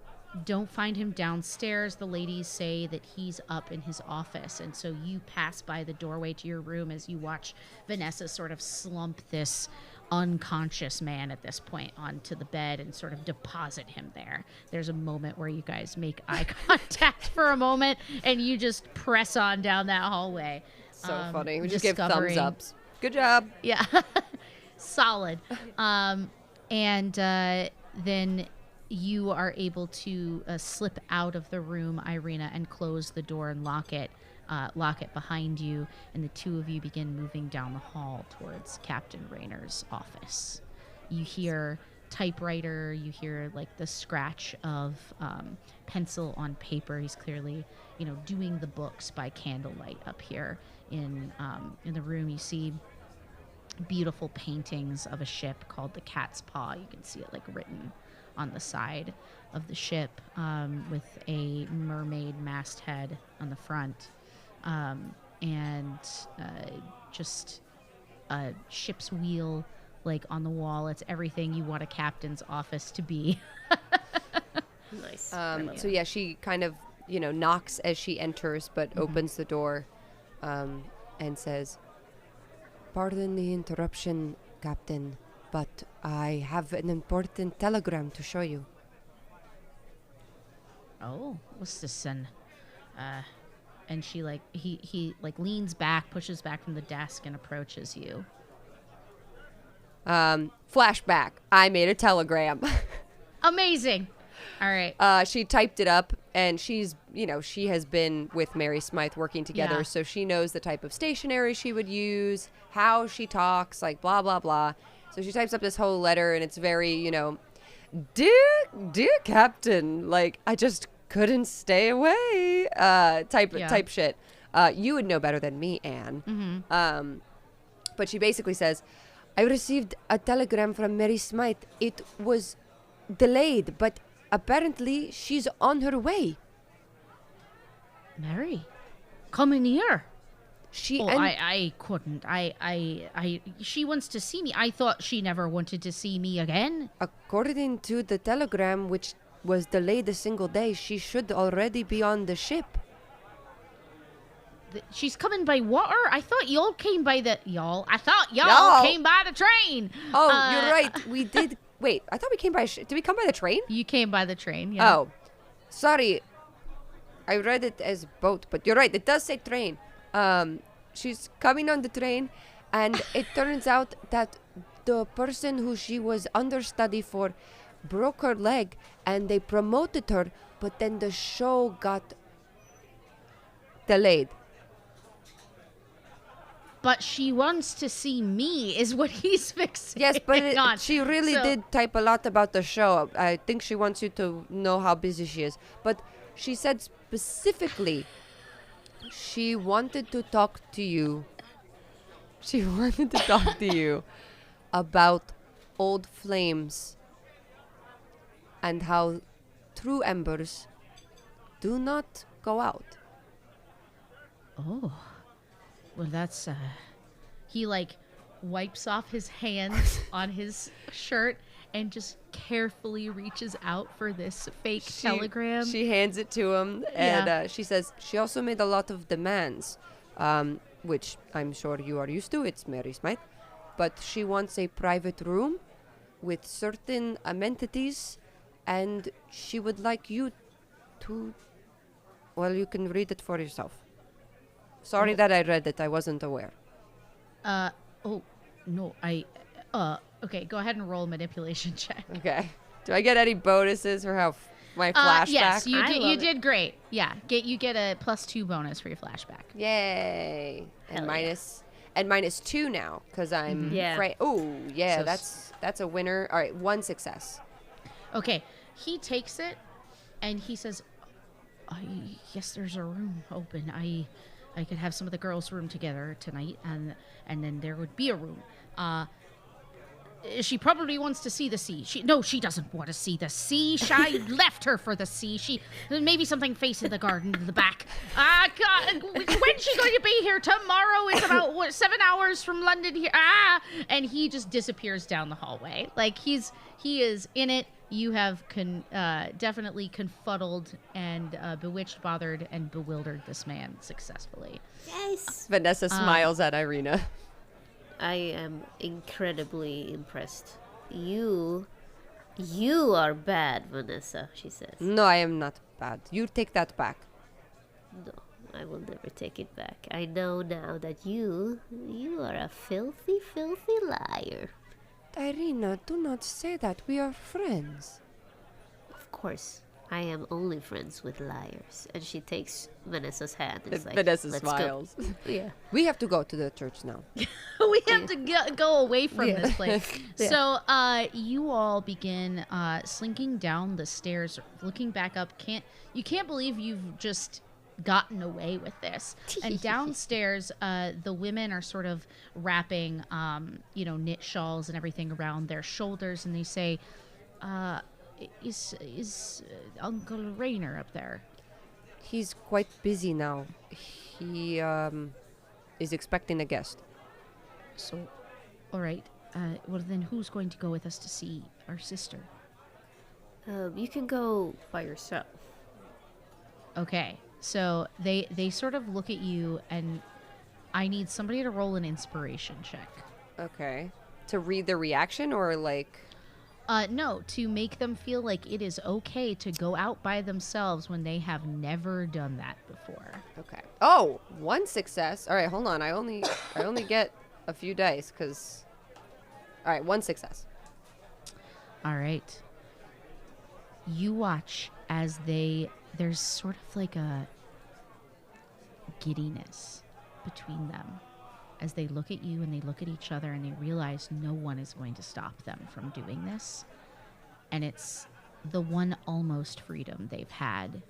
don't find him downstairs. The ladies say that he's up in his office, and so you pass by the doorway to your room as you watch Vanessa sort of slump this unconscious man at this point onto the bed and sort of deposit him there. There's a moment where you guys make eye contact for a moment, and you just press on down that hallway. So funny. We just give thumbs ups. Good job. Yeah. Solid. And then you are able to slip out of the room, Irina, and close the door and lock it behind you. And the two of you begin moving down the hall towards Captain Rayner's office. You hear typewriter. You hear like the scratch of pencil on paper. He's clearly, doing the books by candlelight up here in the room. You see beautiful paintings of a ship called the Cat's Paw. You can see it like written on the side of the ship with a mermaid masthead on the front, and just a ship's wheel like on the wall. It's everything you want a captain's office to be. Nice. So yeah, she kind of knocks as she enters, but opens the door and says, "Pardon the interruption, Captain, but I have an important telegram to show you." Oh, what's this? And she he leans back, pushes back from the desk, and approaches you. Flashback. I made a telegram. Amazing. All right. She typed it up, and she's, she has been with Mary Smythe working together, so she knows the type of stationery she would use, how she talks, like blah, blah, blah. So she types up this whole letter, and it's very, dear Captain, like, I just couldn't stay away, type shit. You would know better than me, Anne. Mm-hmm. But she basically says, I received a telegram from Mary Smythe. It was delayed, but apparently she's on her way. Mary, come in here. I couldn't. She wants to see me. I thought she never wanted to see me again. According to the telegram, which was delayed a single day, she should already be on the ship. She's coming by water? I thought y'all came by the... I thought y'all came by the train. Oh, you're right. We did... Wait, I thought we came by... Did we come by the train? You came by the train, yeah. Oh, sorry. I read it as boat, but you're right. It does say train. She's coming on the train, and it turns out that the person who she was understudy for broke her leg, and they promoted her, but then the show got delayed. but she wants to see me is what he's fixing Yes, but on. she really So- did type a lot about the show. I think she wants you to know how busy she is. But she said specifically she wanted to talk to you. She wanted to talk to you about old flames and how true embers do not go out. Oh, well, that's he like wipes off his hands on his shirt and just carefully reaches out for this fake telegram. She hands it to him, and she says she also made a lot of demands, which I'm sure you are used to. It's Mary Smythe. But she wants a private room with certain amenities, and she would like you to... Well, you can read it for yourself. Sorry that I read it. I wasn't aware. Oh, no, okay, go ahead and roll a manipulation check. Okay. Do I get any bonuses for how my flashback? Yes, you I did. love You it. did great. Yeah, you get a +2 bonus for your flashback. Yay! Hell And minus 2 now because I'm Yeah. Oh yeah, So that's a winner. All right, 1 success. Okay, he takes it and he says, yes, there's a room open. I could have some of the girls' room together tonight, and then there would be a room. She probably wants to see the sea. She doesn't want to see the sea. I left her for the sea. Maybe something facing the garden in the back. God, when's she going to be here? Tomorrow is about 7 hours from London here. And he just disappears down the hallway. Like he is in it. You have definitely confuddled and bewitched, bothered, and bewildered this man successfully. Yes. Vanessa smiles at Irina. I am incredibly impressed. You are bad, Vanessa, she says. No, I am not bad. You take that back. No, I will never take it back. I know now that you are a filthy, filthy liar. Irina, do not say that. We are friends. Of course, I am only friends with liars. And she takes Vanessa's hand and is like, Vanessa "Let's smiles. Go." Yeah. We have to go to the church now. We have to go away from this place. Yeah. So you all begin slinking down the stairs, looking back up. You can't believe you've just gotten away with this. And downstairs, the women are sort of wrapping, knit shawls and everything around their shoulders, and they say, "Is Uncle Rainer up there?" He's quite busy now. He is expecting a guest. So, all right. Well, then who's going to go with us to see our sister? You can go by yourself. Okay. So they sort of look at you, and I need somebody to roll an inspiration check. Okay. To read the reaction or like... No, to make them feel like it is okay to go out by themselves when they have never done that before. Okay. Oh, 1 success. All right, hold on. I only get a few dice because... All right, 1 success. All right. You watch as there's sort of like a giddiness between them as they look at you and they look at each other and they realize no one is going to stop them from doing this. And it's the one almost freedom they've had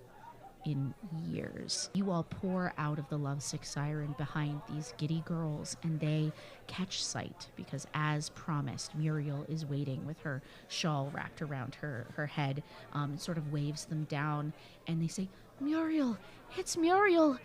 in years. You all pour out of the lovesick siren behind these giddy girls, and they catch sight because, as promised, Muriel is waiting with her shawl wrapped around her head, sort of waves them down, and they say, "Muriel, it's Muriel.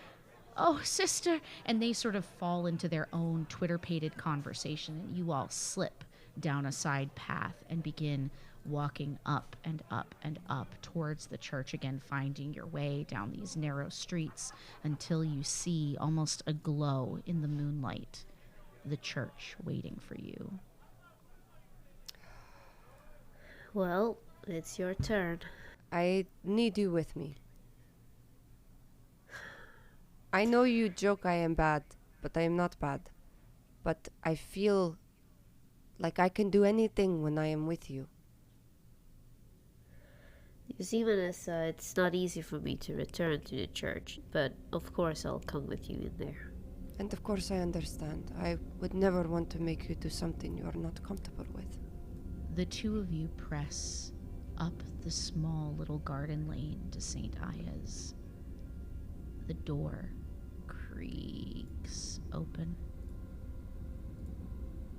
Oh, sister." And they sort of fall into their own Twitter-pated conversation, and you all slip down a side path and begin walking up and up and up towards the church again, finding your way down these narrow streets until you see, almost a glow in the moonlight, the church waiting for you. Well, it's your turn. I need you with me. I know you joke I am bad, but I am not bad. But I feel like I can do anything when I am with you. You see, Vanessa, it's not easy for me to return to the church, but of course I'll come with you in there. And of course I understand. I would never want to make you do something you're not comfortable with. The two of you press up the small little garden lane to St. Aya's. The door creaks open.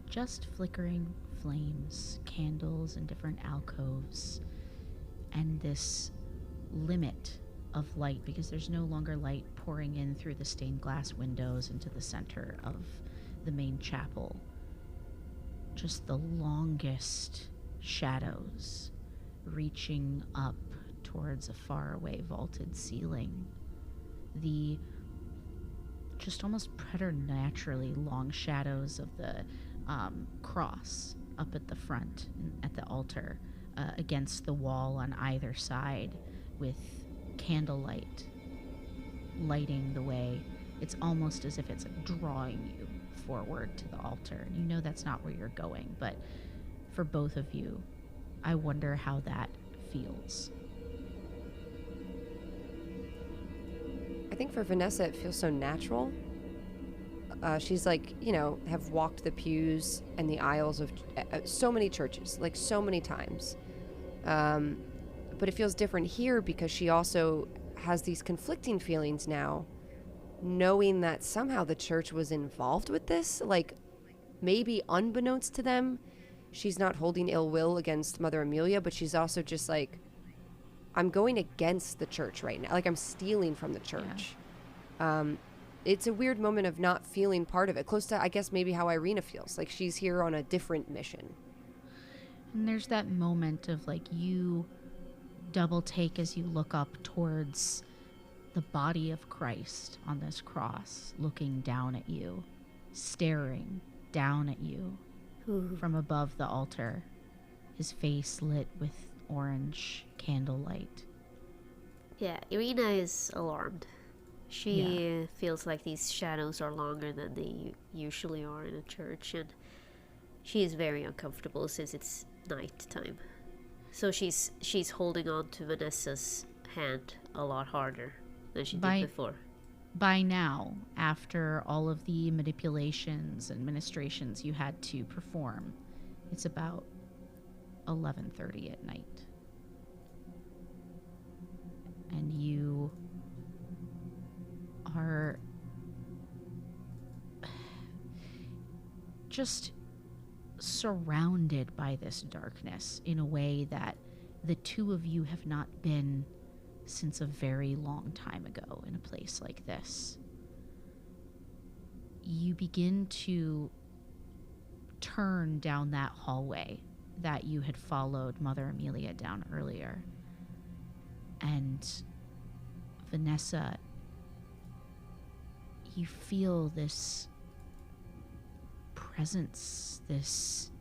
Just flickering flames, candles in different alcoves, and this limit of light, because there's no longer light pouring in through the stained glass windows into the center of the main chapel. Just the longest shadows reaching up towards a faraway vaulted ceiling. The just almost preternaturally long shadows of the cross up at the front, at the altar, against the wall on either side, with candlelight lighting the way. It's almost as if it's drawing you forward to the altar. And you know that's not where you're going, but for both of you, I wonder how that feels. I think for Vanessa it feels so natural. She's like, have walked the pews and the aisles of so many churches, like so many times. But it feels different here because she also has these conflicting feelings now, knowing that somehow the church was involved with this. Like, maybe unbeknownst to them, she's not holding ill will against Mother Amelia, but she's also just like, I'm going against the church right now. Like, I'm stealing from the church. Yeah. It's a weird moment of not feeling part of it. Close to, I guess, maybe how Irina feels. Like, she's here on a different mission. And there's that moment of, like, you double take as you look up towards the body of Christ on this cross, looking down at you, staring down at you from above the altar, his face lit with orange candlelight. Yeah, Irina is alarmed. She feels like these shadows are longer than they usually are in a church, and she is very uncomfortable since it's night time. So she's holding on to Vanessa's hand a lot harder than she did before. By now, after all of the manipulations and ministrations you had to perform, it's about 11:30 at night. And you are just surrounded by this darkness in a way that the two of you have not been since a very long time ago in a place like this. You begin to turn down that hallway that you had followed Mother Amelia down earlier. And Vanessa, you feel this presence, this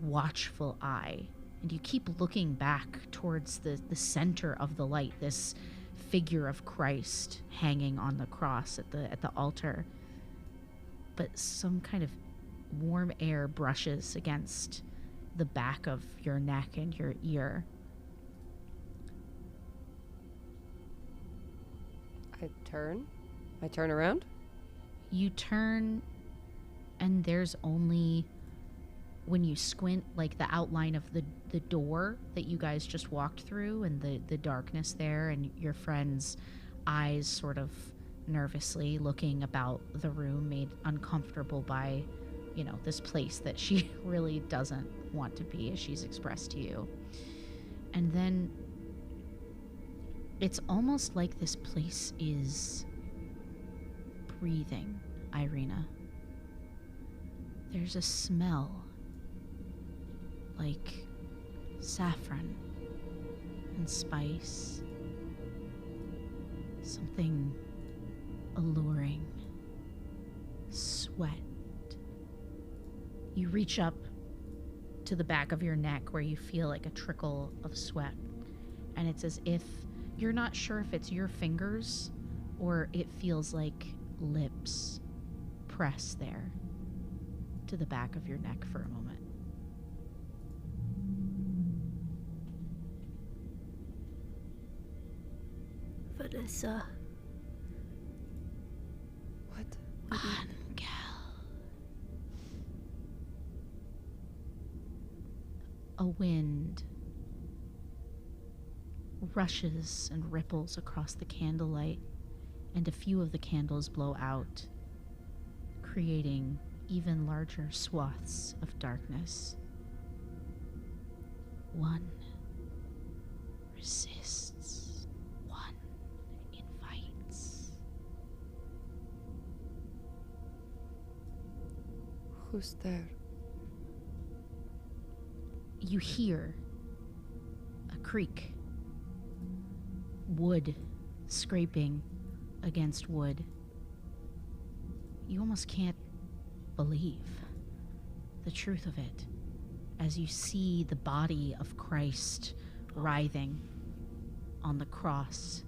watchful eye, and you keep looking back towards the center of the light, this figure of Christ hanging on the cross at the altar. But some kind of warm air brushes against the back of your neck and your ear. I turn around. You turn, and there's only, when you squint, like the outline of the door that you guys just walked through, and the darkness there, and your friend's eyes sort of nervously looking about the room, made uncomfortable by, this place that she really doesn't want to be, as she's expressed to you. And then it's almost like this place is breathing, Irina. There's a smell like saffron and spice, something alluring, sweat. You reach up to the back of your neck where you feel like a trickle of sweat, and it's as if you're not sure if it's your fingers or it feels like lips press there to the back of your neck for a moment. Vanessa. What? a wind rushes and ripples across the candlelight, and a few of the candles blow out, creating even larger swaths of darkness. One resists, one invites. Who's there? You hear a creak, wood scraping against wood. You almost can't believe the truth of it as you see the body of Christ writhing on the cross.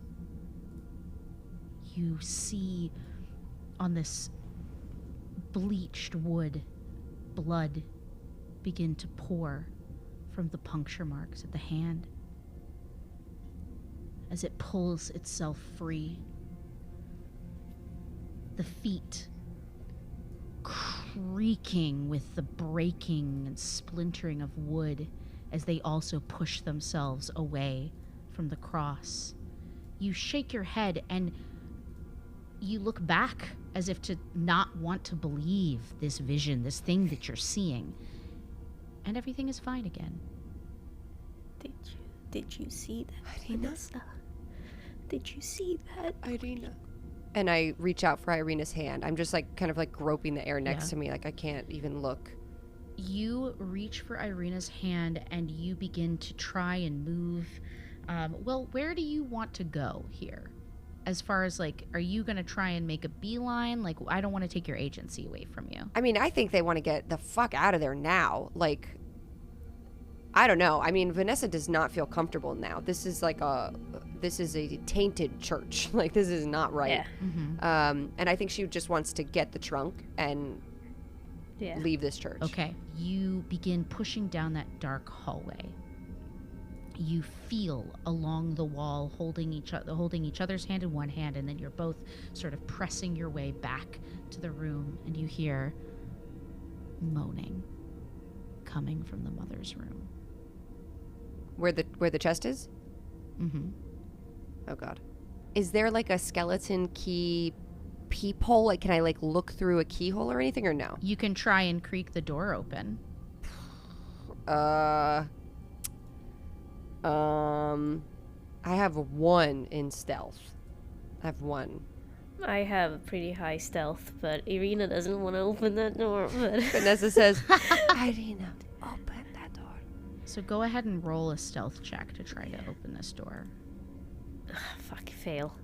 You see on this bleached wood blood begin to pour from the puncture marks at the hand as it pulls itself free. The feet creaking with the breaking and splintering of wood as they also push themselves away from the cross. You shake your head and you look back as if to not want to believe this vision, this thing that you're seeing. And everything is fine again. Did you see that, Irina? Vanessa? Did you see that? Irina. And I reach out for Irina's hand. I'm just like kind of like groping the air next to me, like I can't even look. You reach for Irina's hand and you begin to try and move. Well, where do you want to go here? As far as like, are you going to try and make a beeline? Like, I don't want to take your agency away from you. I mean, I think they want to get the fuck out of there now. Like, I don't know. I mean, Vanessa does not feel comfortable now. This is a tainted church. Like, this is not right. Yeah. Mm-hmm. And I think she just wants to get the trunk and leave this church. Okay. You begin pushing down that dark hallway. You feel along the wall holding each other's hand in one hand, and then you're both sort of pressing your way back to the room, and you hear moaning coming from the mother's room. Where the chest is? Mm-hmm. Oh God. Is there like a skeleton key peephole? Like, can I like look through a keyhole or anything, or no? You can try and creak the door open. I have 1 in stealth. I have 1. I have pretty high stealth, but Irina doesn't want to open that door. But Vanessa says, Irina, open that door. So go ahead and roll a stealth check to try to open this door. fuck, fail.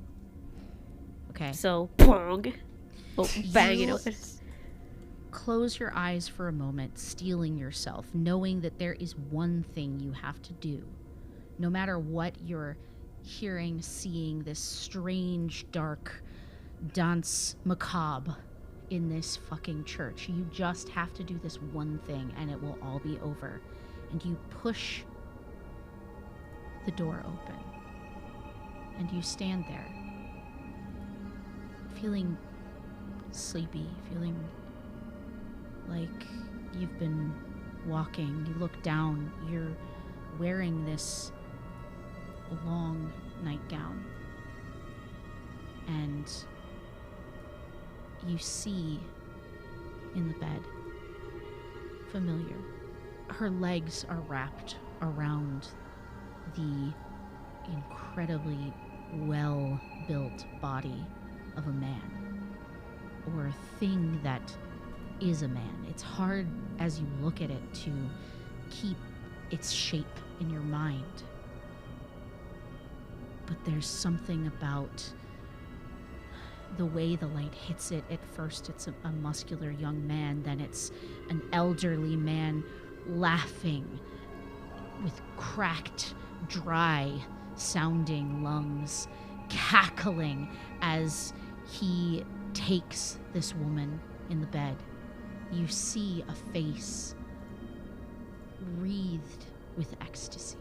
Okay. So, bong. Oh, bang it You open. Close your eyes for a moment, steeling yourself, knowing that there is one thing you have to do. No matter what you're hearing, seeing, this strange, dark dance macabre in this fucking church. You just have to do this one thing and it will all be over. And you push the door open. And you stand there, feeling sleepy, feeling like you've been walking. You look down, you're wearing this long nightgown, and you see in the bed, familiar, her legs are wrapped around the incredibly well-built body of a man, or a thing that is a man. It's hard as you look at it to keep its shape in your mind. But there's something about the way the light hits it. At first it's a muscular young man, then it's an elderly man laughing with cracked, dry sounding lungs, cackling as he takes this woman in the bed. You see a face wreathed with ecstasy.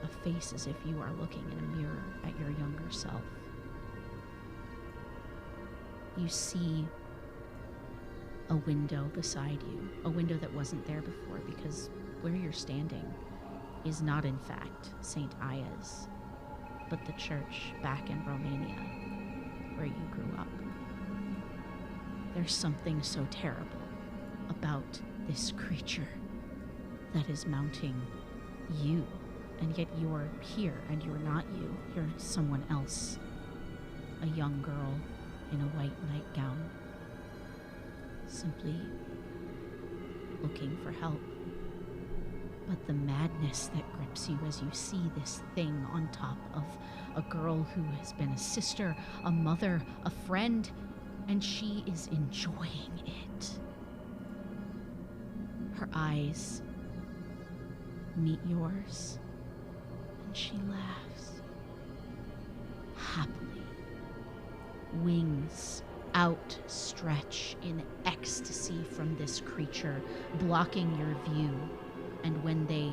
A face as if you are looking in a mirror at your younger self. You see a window beside you, a window that wasn't there before, because where you're standing is not in fact St. Aya's, but the church back in Romania where you grew up. There's something so terrible about this creature that is mounting you, and yet you're here and you're not you. You're someone else, a young girl in a white nightgown, simply looking for help. But the madness that grips you as you see this thing on top of a girl who has been a sister, a mother, a friend, and she is enjoying it. Her eyes meet yours, and she laughs happily. Wings outstretch in ecstasy from this creature, blocking your view. And when they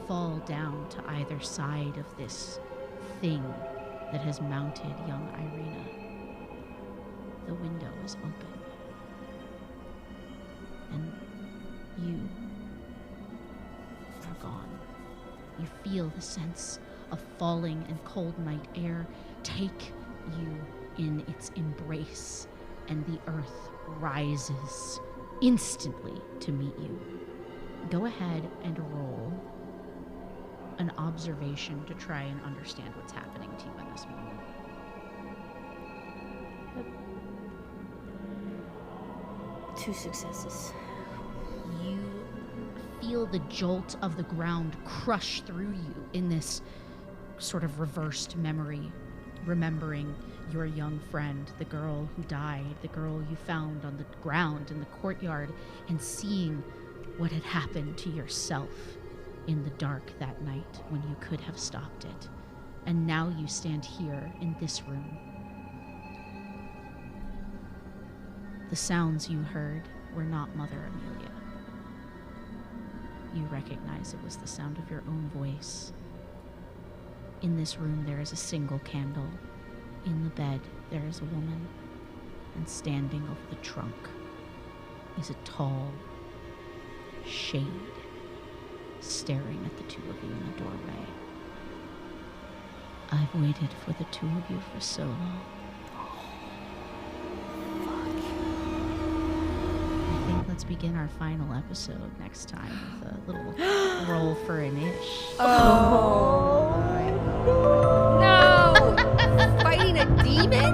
fall down to either side of this thing that has mounted young Irina, the window is open. And you are gone. You feel the sense of falling and cold night air take you in its embrace, and the earth rises instantly to meet you. Go ahead and roll an observation to try and understand what's happening to you in this moment. Yep. 2 successes. You feel the jolt of the ground crush through you in this sort of reversed memory, remembering your young friend, the girl who died, the girl you found on the ground in the courtyard, and seeing what had happened to yourself in the dark that night when you could have stopped it. And now you stand here in this room. The sounds you heard were not Mother Amelia. You recognize it was the sound of your own voice. In this room there is a single candle. In the bed there is a woman, and standing over the trunk is a tall shade staring at the two of you in the doorway. I've waited for the two of you for so long. I think let's begin our final episode next time with a little roll for an ish. Oh, no! Fighting a demon?